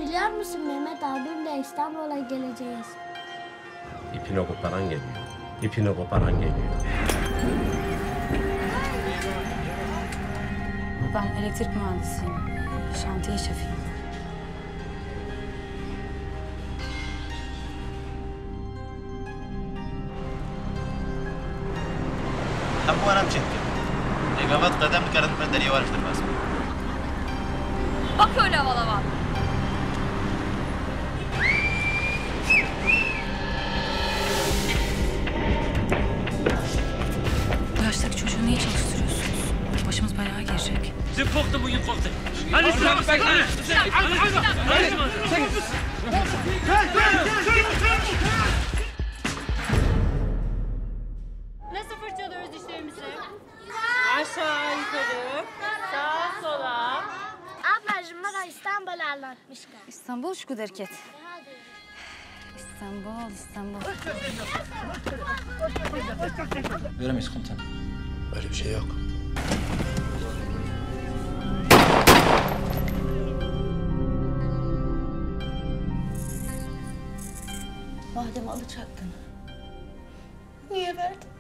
biliyor musun Mehmet abimle İstanbul'a geleceğiz. İpini koparan geliyor. İpini koparan geliyor. Ben elektrik mühendisiyim. Şantiye şefiyim. أبو أنا مشكل. إجابات قدم كانت مدنية ولا في المسجد. Bak öyle havalı. Bu yaştaki çocuğu niye çalıştırıyorsunuz? Başımız belaya girecek. Sie pochten bu yıkıldı. Hadi sıra bekle. Nasıl fırçalıyoruz dişlerimizi? Aşağı yukarı, sağa sola. Ablacığım bana İstanbul'u anlatmışlar. İstanbul şu derket. İstanbul, İstanbul. Göremeyiz komutanım. Öyle bir şey yok. Madem alacaktın, niye verdin?